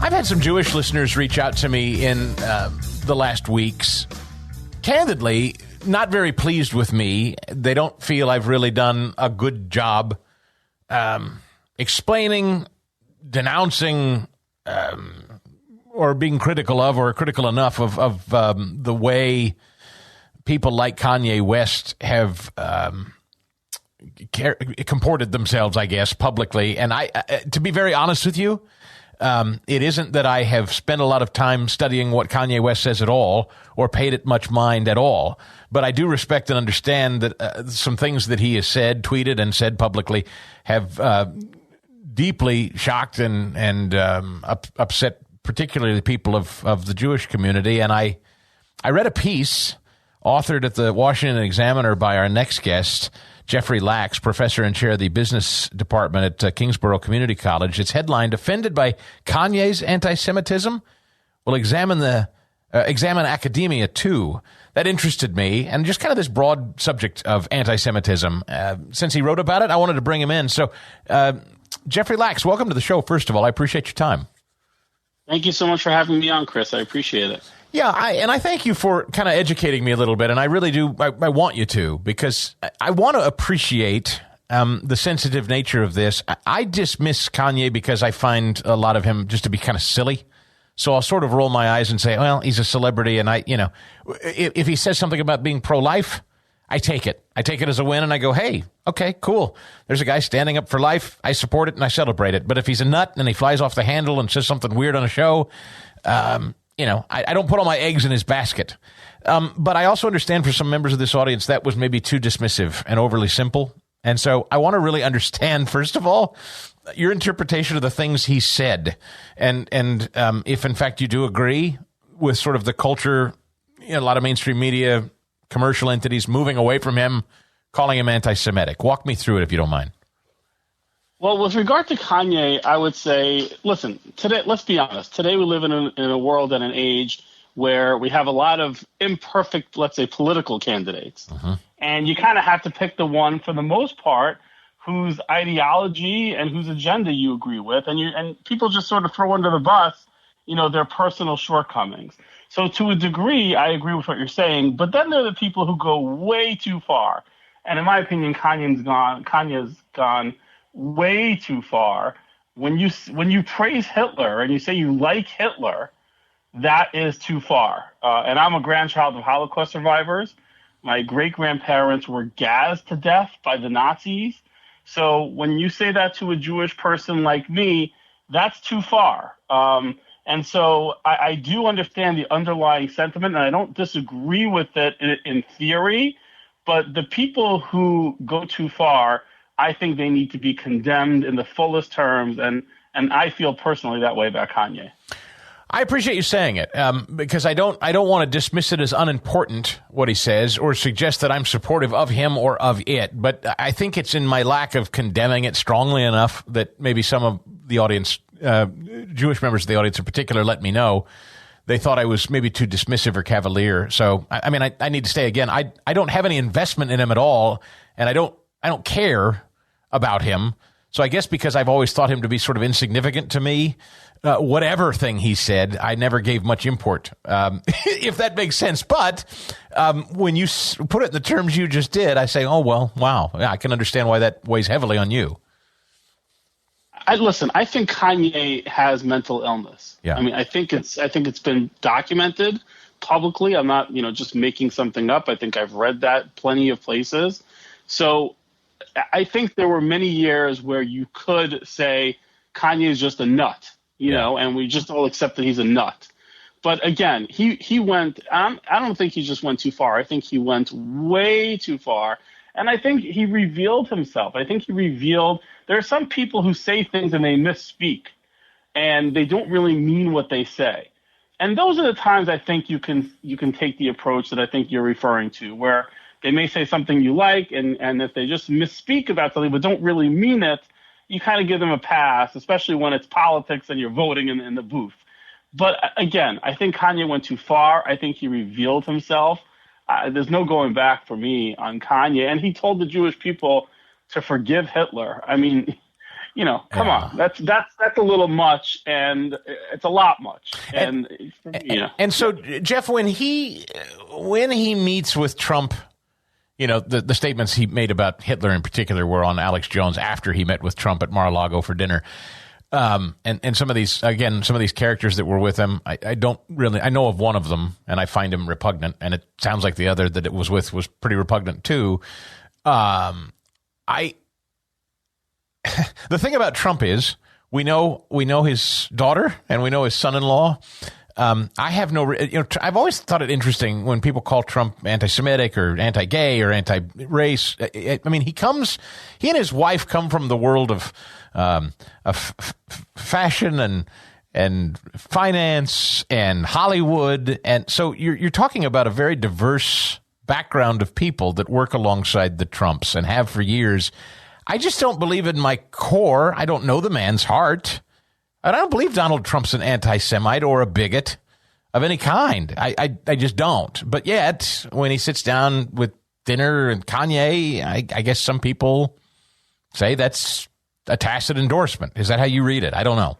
I've had some Jewish listeners reach out to me in the last weeks. Candidly, not very pleased with me. They don't feel I've really done a good job explaining, denouncing, or being critical of, or critical enough of the way people like Kanye West have comported themselves, I guess, publicly. And to be very honest with you, it isn't that I have spent a lot of time studying what Kanye West says at all, or paid it much mind at all. But I do respect and understand that some things that he has said, tweeted, and said publicly have deeply shocked and upset, particularly the people of the Jewish community. And I read a piece authored at the Washington Examiner by our next guest, Jeffrey Lax, professor and chair of the business department at Kingsborough Community College. It's headlined, "Offended by Kanye's Anti-Semitism? We'll examine academia, too." That interested me, and just kind of this broad subject of anti-Semitism. Since he wrote about it, I wanted to bring him in. So, Jeffrey Lax, welcome to the show, first of all. I appreciate your time. Thank you so much for having me on, Chris. I appreciate it. Yeah, I thank you for kind of educating me a little bit, and I really do. I want you to, because I want to appreciate the sensitive nature of this. I dismiss Kanye because I find a lot of him just to be kind of silly. So I'll sort of roll my eyes and say, well, he's a celebrity, and if he says something about being pro-life, I take it. I take it as a win, and I go, hey, okay, cool. There's a guy standing up for life. I support it, and I celebrate it. But if he's a nut and he flies off the handle and says something weird on a show, I don't put all my eggs in his basket. But I also understand for some members of this audience that was maybe too dismissive and overly simple. And so I want to really understand, first of all, your interpretation of the things he said. And if, in fact, you do agree with sort of the culture, a lot of mainstream media, commercial entities moving away from him, calling him anti-Semitic. Walk me through it, if you don't mind. Well, with regard to Kanye, I would say, listen, today, let's be honest. Today we live in a world and an age where we have a lot of imperfect, let's say, political candidates. Uh-huh. And you kind of have to pick the one, for the most part, whose ideology and whose agenda you agree with. And people just sort of throw under the bus, their personal shortcomings. So to a degree, I agree with what you're saying. But then there are the people who go way too far. And in my opinion, Kanye's gone way too far. When you praise Hitler and you say you like Hitler, that is too far. And I'm a grandchild of Holocaust survivors. My great-grandparents were gassed to death by the Nazis. So when you say that to a Jewish person like me, that's too far. And so I do understand the underlying sentiment, and I don't disagree with it in theory. But the people who go too far, I think they need to be condemned in the fullest terms, and I feel personally that way about Kanye. I appreciate you saying it, because I don't want to dismiss it as unimportant, what he says, or suggest that I'm supportive of him or of it. But I think it's in my lack of condemning it strongly enough that maybe some of the audience, Jewish members of the audience in particular, let me know they thought I was maybe too dismissive or cavalier. So, I need to say again, I don't have any investment in him at all, and I don't care about him. So I guess because I've always thought him to be sort of insignificant to me, whatever thing he said, I never gave much import, if that makes sense. But when you put it in the terms you just did, I say, oh, well, wow. Yeah, I can understand why that weighs heavily on you. Listen, I think Kanye has mental illness. Yeah. I think it's been documented publicly. I'm not, just making something up. I think I've read that plenty of places. So I think there were many years where you could say Kanye is just a nut, and we just all accept that he's a nut. But again, he went, I don't think he just went too far. I think he went way too far. And I think he revealed himself. I think he revealed there are some people who say things and they misspeak and they don't really mean what they say. And those are the times I think you can take the approach that I think you're referring to, where they may say something you like, and if they just misspeak about something but don't really mean it, you kind of give them a pass, especially when it's politics and you're voting in the booth. But again, I think Kanye went too far. I think he revealed himself. There's no going back for me on Kanye. And he told the Jewish people to forgive Hitler. come on, that's a little much, and it's a lot much, and for me, And so, Jeff, when he meets with Trump, the statements he made about Hitler in particular were on Alex Jones after he met with Trump at Mar-a-Lago for dinner. And some of these characters that were with him, I know of one of them, and I find him repugnant, and it sounds like the other that it was with was pretty repugnant too. The thing about Trump is we know his daughter and we know his son-in-law. I have I've always thought it interesting when people call Trump anti-Semitic or anti-gay or anti-race. I mean, he and his wife come from the world of fashion and finance and Hollywood, and so you're talking about a very diverse background of people that work alongside the Trumps and have for years. I just don't believe in my core. I don't know the man's heart. And I don't believe Donald Trump's an anti-Semite or a bigot of any kind. I just don't. But yet, when he sits down with dinner and Kanye, I guess some people say that's a tacit endorsement. Is that how you read it? I don't know.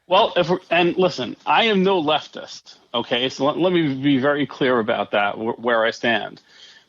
Well, and listen, I am no leftist, okay? So let me be very clear about that, where I stand.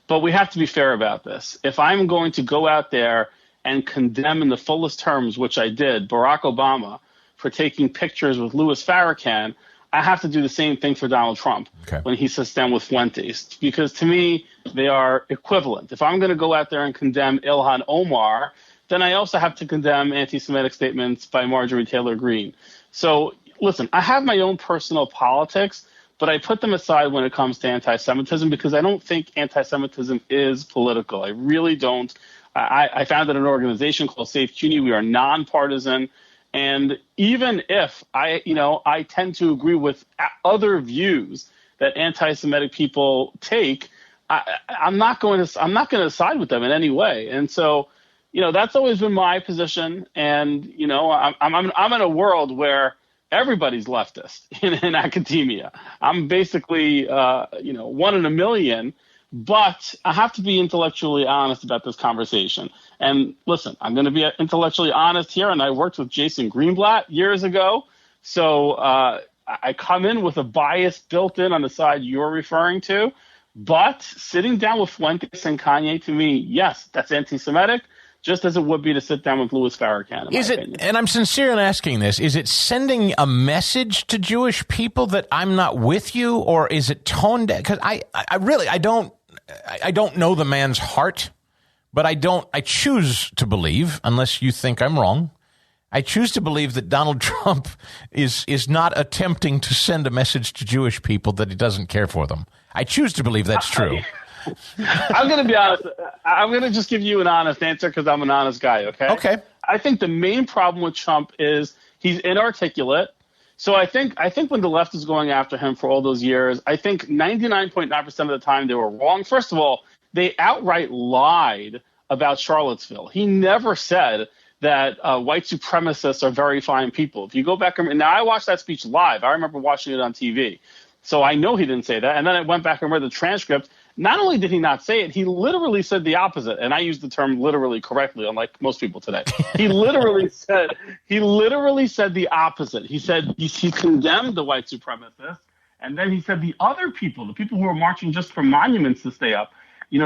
But we have to be fair about this. If I'm going to go out there and condemn in the fullest terms, which I did, Barack Obama for taking pictures with Louis Farrakhan, I have to do the same thing for Donald Trump when he sits down with Fuentes, because to me, they are equivalent. If I'm going to go out there and condemn Ilhan Omar, then I also have to condemn anti-Semitic statements by Marjorie Taylor Greene. So, listen, I have my own personal politics, but I put them aside when it comes to anti-Semitism because I don't think anti-Semitism is political. I really don't. I founded an organization called Safe CUNY. We are nonpartisan. And even if I tend to agree with other views that anti-Semitic people take, I'm not going to side with them in any way. And so, that's always been my position. And I'm in a world where everybody's leftist in academia. I'm basically one in a million. But I have to be intellectually honest about this conversation. And listen, I'm going to be intellectually honest here, and I worked with Jason Greenblatt years ago. So I come in with a bias built in on the side you're referring to. But sitting down with Fuentes and Kanye, to me, yes, that's anti-Semitic, just as it would be to sit down with Louis Farrakhan, in my opinion. And I'm sincere in asking this, is it sending a message to Jewish people that I'm not with you, or is it toned down? Because I don't know the man's heart, but I choose to believe, unless you think I'm wrong, I choose to believe that Donald Trump is not attempting to send a message to Jewish people that he doesn't care for them. I choose to believe that's true. I'm going to be honest. I'm going to just give you an honest answer because I'm an honest guy, okay? Okay. I think the main problem with Trump is he's inarticulate. So I think when the left is going after him for all those years, I think 99.9% of the time they were wrong. First of all, they outright lied about Charlottesville. He never said that white supremacists are very fine people. If you go back and now I watched that speech live. I remember watching it on TV. So I know he didn't say that. And then I went back and read the transcript. Not only did he not say it, he literally said the opposite. And I use the term literally correctly, unlike most people today. He literally said the opposite. He said he condemned the white supremacists. And then he said the other people, the people who were marching just for monuments to stay up,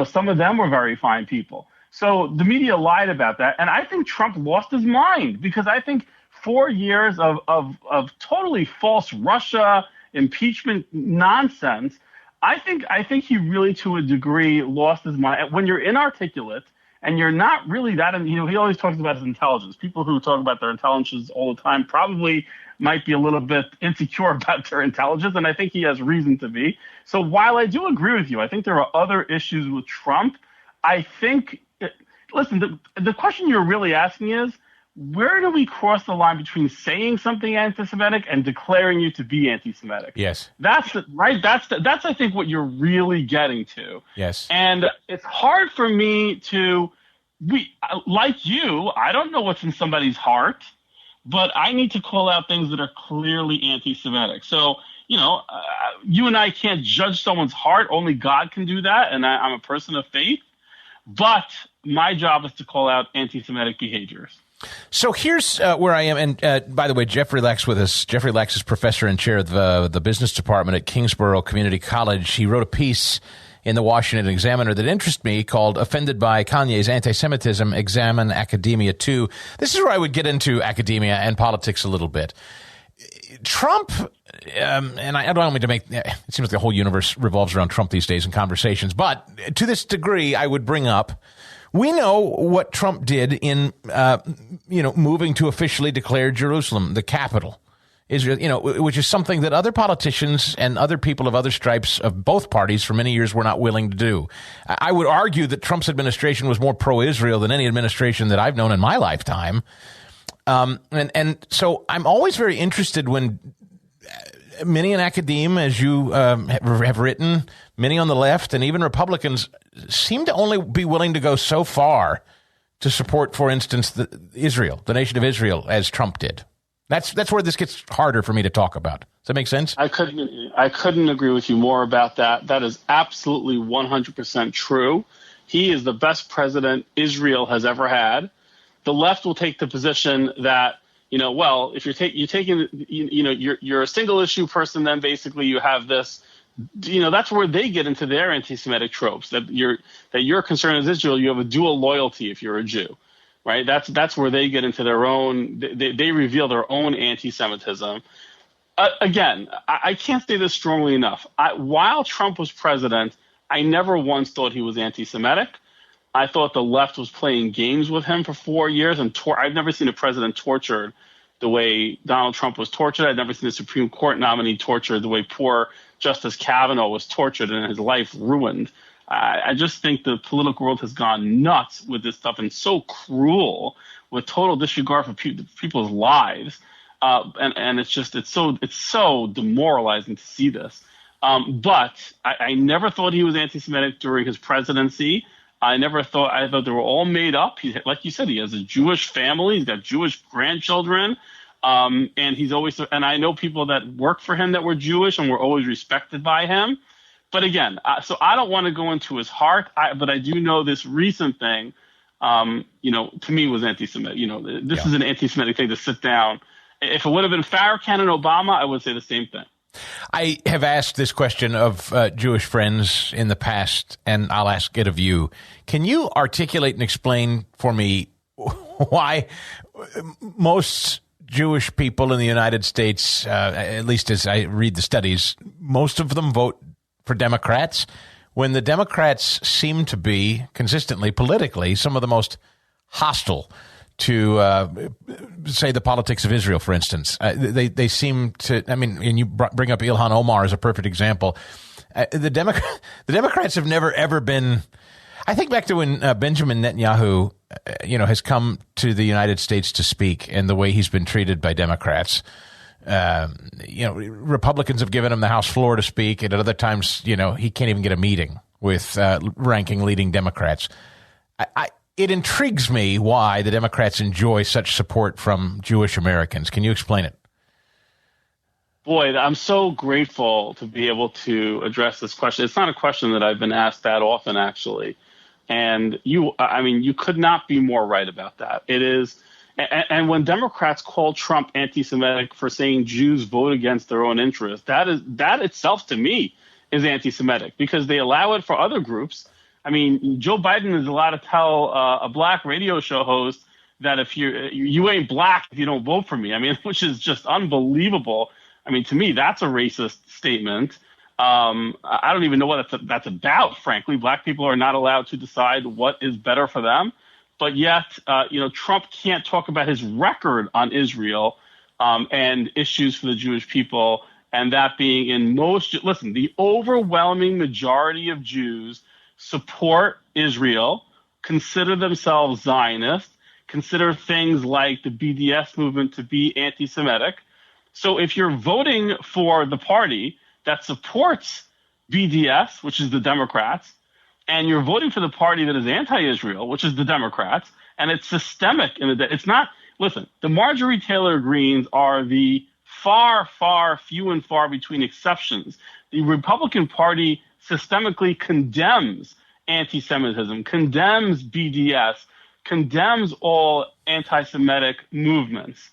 some of them were very fine people. So the media lied about that. And I think Trump lost his mind because I think 4 years of totally false Russia impeachment nonsense, I think he really, to a degree, lost his mind. When you're inarticulate and you're not really that, he always talks about his intelligence. People who talk about their intelligence all the time probably might be a little bit insecure about their intelligence, and I think he has reason to be. So while I do agree with you, I think there are other issues with Trump. I think, listen, the question you're really asking is, where do we cross the line between saying something anti-Semitic and declaring you to be anti-Semitic? Yes. That's I think what you're really getting to. Yes. And it's hard for me like you, I don't know what's in somebody's heart, but I need to call out things that are clearly anti-Semitic. So, you and I can't judge someone's heart. Only God can do that. And I'm a person of faith. But my job is to call out anti-Semitic behaviors. So here's where I am. And by the way, Jeffrey Lack's with us. Jeffrey Lack is professor and chair of the business department at Kingsborough Community College. He wrote a piece in the Washington Examiner that interested me called "Offended by Kanye's Anti-Semitism, Examine Academia Too." This is where I would get into academia and politics a little bit. Trump, and I don't mean to make it seems like the whole universe revolves around Trump these days in conversations, but to this degree, I would bring up, we know what Trump did in, moving to officially declare Jerusalem the capital, Israel, which is something that other politicians and other people of other stripes of both parties for many years were not willing to do. I would argue that Trump's administration was more pro-Israel than any administration that I've known in my lifetime. And so I'm always very interested when many in academia, as you have written, many on the left and even Republicans seem to only be willing to go so far to support, for instance, Israel, the nation of Israel, as Trump did. That's where this gets harder for me to talk about. Does that make sense? I couldn't agree with you more about that. That is absolutely 100% true. He is the best president Israel has ever had. The left will take the position that, if you're a single issue person, then basically you have this, that's where they get into their anti-Semitic tropes, that your concern is Israel, you have a dual loyalty if you're a Jew, right? That's where they get into their own, they reveal their own anti-Semitism. Again, I can't say this strongly enough. While Trump was president, I never once thought he was anti-Semitic. I thought the left was playing games with him for 4 years, and I've never seen a president tortured the way Donald Trump was tortured. I've never seen a Supreme Court nominee tortured the way poor Justice Kavanaugh was tortured and his life ruined. I just think the political world has gone nuts with this stuff and so cruel with total disregard for people's lives. And it's so demoralizing to see this. But I never thought he was anti-Semitic during his presidency. I thought they were all made up. Like you said, he has a Jewish family. He's got Jewish grandchildren. And I know people that work for him that were Jewish and were always respected by him. But again, so I don't want to go into his heart, but I do know this recent thing, to me was anti-Semitic. This is an anti-Semitic thing to sit down. If it would have been Farrakhan and Obama, I would say the same thing. I have asked this question of Jewish friends in the past, and I'll ask it of you. Can you articulate and explain for me why most Jewish people in the United States, at least as I read the studies, most of them vote for Democrats, when the Democrats seem to be consistently, politically, some of the most hostile to, say, the politics of Israel, for instance. They seem to, and you bring up Ilhan Omar as a perfect example. The Democrats have never, ever been, I think back to when Benjamin Netanyahu, has come to the United States to speak and the way he's been treated by Democrats. Republicans have given him the House floor to speak, and at other times, he can't even get a meeting with ranking leading Democrats. It intrigues me why the Democrats enjoy such support from Jewish Americans. Can you explain it? Boy, I'm so grateful to be able to address this question. It's not a question that I've been asked that often, actually. And you could not be more right about that. It is. And when Democrats call Trump anti-Semitic for saying Jews vote against their own interests, that itself to me is anti-Semitic because they allow it for other groups. Joe Biden is allowed to tell a black radio show host that if you ain't black if you don't vote for me. Which is just unbelievable. To me, that's a racist statement. I don't even know what that's about, frankly. Black people are not allowed to decide what is better for them. But yet, Trump can't talk about his record on Israel and issues for the Jewish people, and that being the overwhelming majority of Jews support Israel, consider themselves Zionist, consider things like the BDS movement to be anti-Semitic. So if you're voting for the party that supports BDS, which is the Democrats, and you're voting for the party that is anti-Israel, which is the Democrats, and it's systemic. It's not, the Marjorie Taylor Greens are the far, far, few and far between exceptions. The Republican Party systemically condemns anti-Semitism, condemns BDS, condemns all anti-Semitic movements.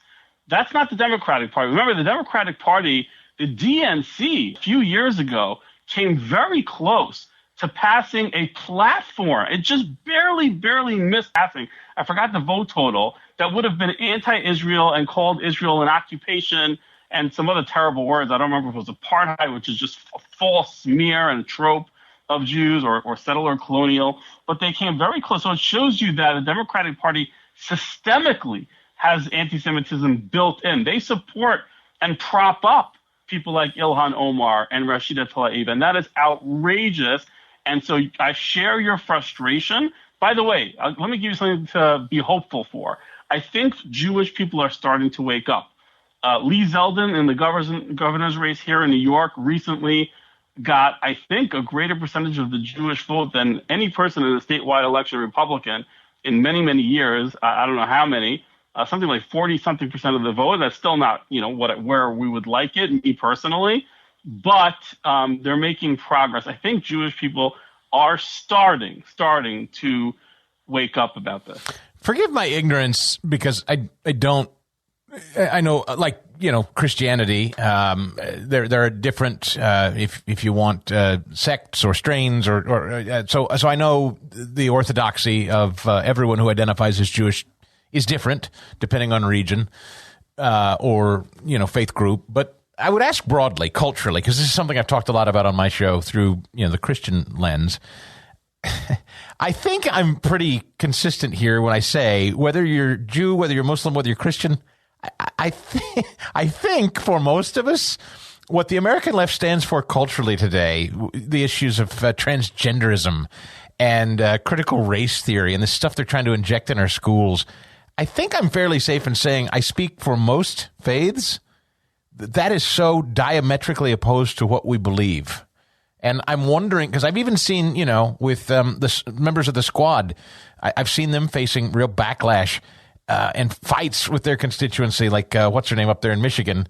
That's not the Democratic Party. Remember, the Democratic Party, the DNC, a few years ago, came very close to passing a platform. It just barely missed passing. I forgot the vote total. That would have been anti-Israel and called Israel an occupation and some other terrible words. I don't remember if it was apartheid, which is just a false smear and trope of Jews, or settler colonial. But they came very close. So it shows you that the Democratic Party systemically has anti-Semitism built in. They support and prop up people like Ilhan Omar and Rashida Tlaib, and that is outrageous. And so I share your frustration. By the way, let me give you something to be hopeful for. I think Jewish people are starting to wake up. Lee Zeldin in the governor's race here in New York recently got, I think, a greater percentage of the Jewish vote than any person in a statewide election Republican in many, many years. I don't know how many. Something like 40-something% of the vote. That's still not, where we would like it, me personally. But they're making progress. I think Jewish people are starting to wake up about this. Forgive my ignorance, because I know, Christianity, there are different, if you want, sects or strains, so I know the orthodoxy of everyone who identifies as Jewish is different depending on region, or faith group. But I would ask broadly, culturally, because this is something I've talked a lot about on my show through the Christian lens. I think I'm pretty consistent here when I say, whether you're Jew, whether you're Muslim, whether you're Christian, I think for most of us, what the American left stands for culturally today, the issues of transgenderism and critical race theory and the stuff they're trying to inject in our schools, I think I'm fairly safe in saying I speak for most faiths. That is so diametrically opposed to what we believe. And I'm wondering, because I've even seen, with the members of the Squad, I've seen them facing real backlash and fights with their constituency, like what's her name up there in Michigan.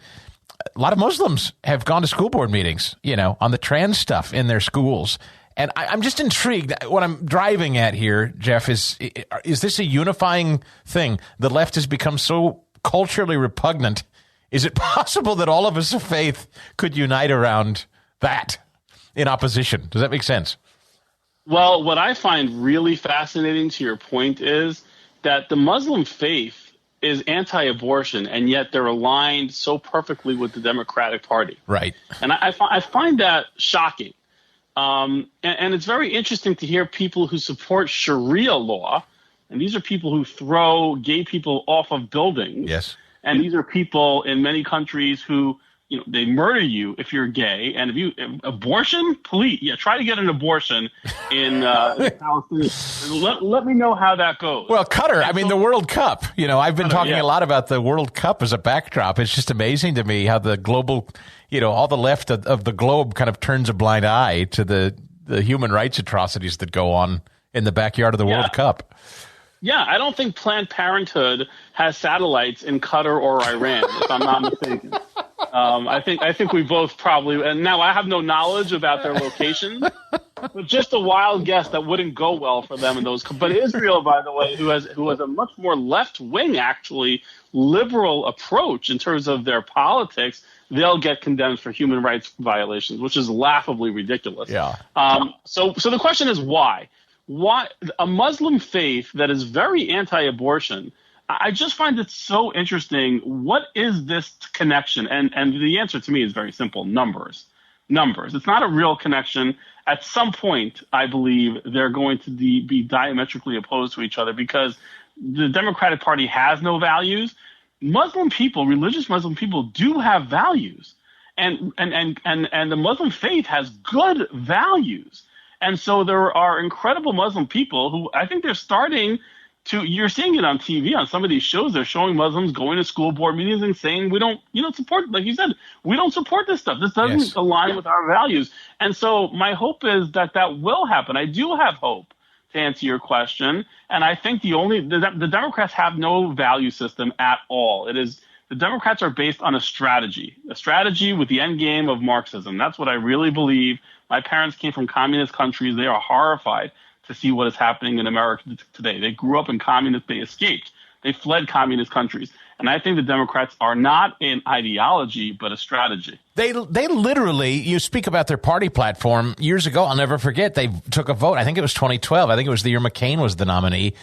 A lot of Muslims have gone to school board meetings, on the trans stuff in their schools. And I'm just intrigued. What I'm driving at here, Jeff, is this a unifying thing? The left has become so culturally repugnant. Is it possible that all of us of faith could unite around that in opposition? Does that make sense? Well, what I find really fascinating to your point is that the Muslim faith is anti-abortion, and yet they're aligned so perfectly with the Democratic Party. Right. And I find that shocking. And it's very interesting to hear people who support Sharia law, and these are people who throw gay people off of buildings. Yes. And these are people in many countries who, they murder you if you're gay. And abortion, please, try to get an abortion in Palestine. Let me know how that goes. Well, Qatar, the World Cup. I've been talking a lot about the World Cup as a backdrop. It's just amazing to me how the global, all the left of the globe kind of turns a blind eye to the human rights atrocities that go on in the backyard of the World Cup. Yeah, I don't think Planned Parenthood has satellites in Qatar or Iran, if I'm not mistaken. I think we both probably, and now I have no knowledge about their locations, but just a wild guess that wouldn't go well for them in those. But Israel, by the way, who has a much more left wing, actually liberal approach in terms of their politics, they'll get condemned for human rights violations, which is laughably ridiculous. Yeah. So the question is why? Why a Muslim faith that is very anti-abortion? I just find it so interesting. What is this connection? And the answer to me is very simple: numbers. It's not a real connection. At some point, I believe they're going to be diametrically opposed to each other because the Democratic Party has no values. Muslim people, religious Muslim people, do have values, and the Muslim faith has good values. And so there are incredible Muslim people who I think they're starting to, you're seeing it on TV, on some of these shows, they're showing Muslims going to school board meetings and saying, we don't support, like you said, we don't support this stuff. This doesn't align with our values. And so my hope is that will happen. I do have hope, to answer your question. And I think the Democrats have no value system at all. The Democrats are based on a strategy with the end game of Marxism. That's what I really believe. My parents came from communist countries. They are horrified to see what is happening in America today. They grew up in communist, they escaped. They fled communist countries. And I think the Democrats are not an ideology, but a strategy. They literally, you speak about their party platform years ago. I'll never forget. They took a vote. I think it was 2012. I think it was the year McCain was the nominee,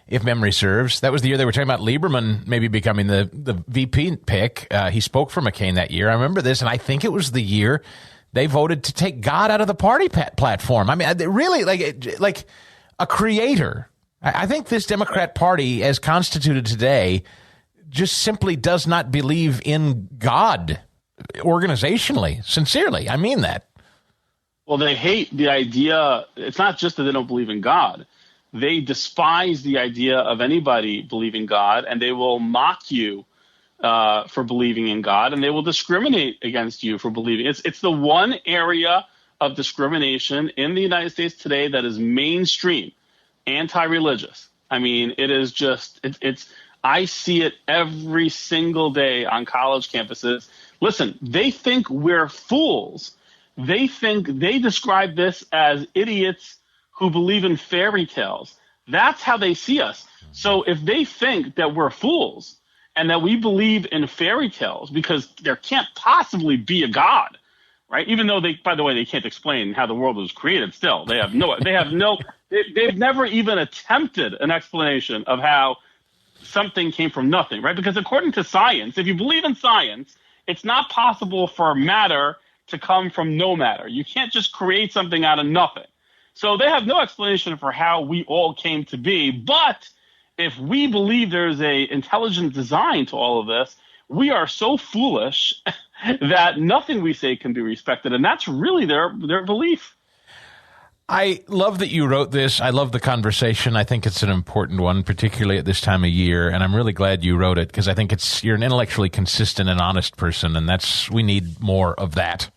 if memory serves. That was the year they were talking about Lieberman maybe becoming the VP pick. He spoke for McCain that year. I remember this, and I think it was the year they voted to take God out of the party platform. I mean, really, like a creator. I think this Democrat Party, as constituted today, just simply does not believe in God organizationally, sincerely. I mean that. Well, they hate the idea. It's not just that they don't believe in God. They despise the idea of anybody believing God, and they will mock you for believing in God, and they will discriminate against you for believing. It's the one area of discrimination in the United States today that is mainstream, anti-religious. I mean, it is just, I see it every single day on college campuses. Listen, they think we're fools. They describe this as idiots who believe in fairy tales. That's how they see us. So if they think that we're fools and that we believe in fairy tales because there can't possibly be a God, right? Even though by the way, they can't explain how the world was created still. They've never even attempted an explanation of how something came from nothing, right? Because according to science, if you believe in science, it's not possible for matter to come from no matter. You can't just create something out of nothing. So they have no explanation for how we all came to be. But if we believe there's a intelligent design to all of this, we are so foolish that nothing we say can be respected. And that's really their belief. I love that you wrote this. I love the conversation. I think it's an important one, particularly at this time of year. And I'm really glad you wrote it because I think you're an intellectually consistent and honest person. And we need more of that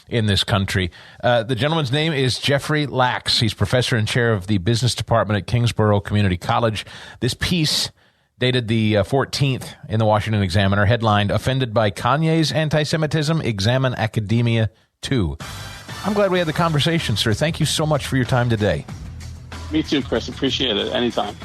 in this country. The gentleman's name is Jeffrey Lax. He's professor and chair of the business department at Kingsborough Community College. This piece, dated the 14th in the Washington Examiner, headlined, "Offended by Kanye's Anti-Semitism? Examine Academia Too." I'm glad we had the conversation, sir. Thank you so much for your time today. Me too, Chris. Appreciate it. Anytime.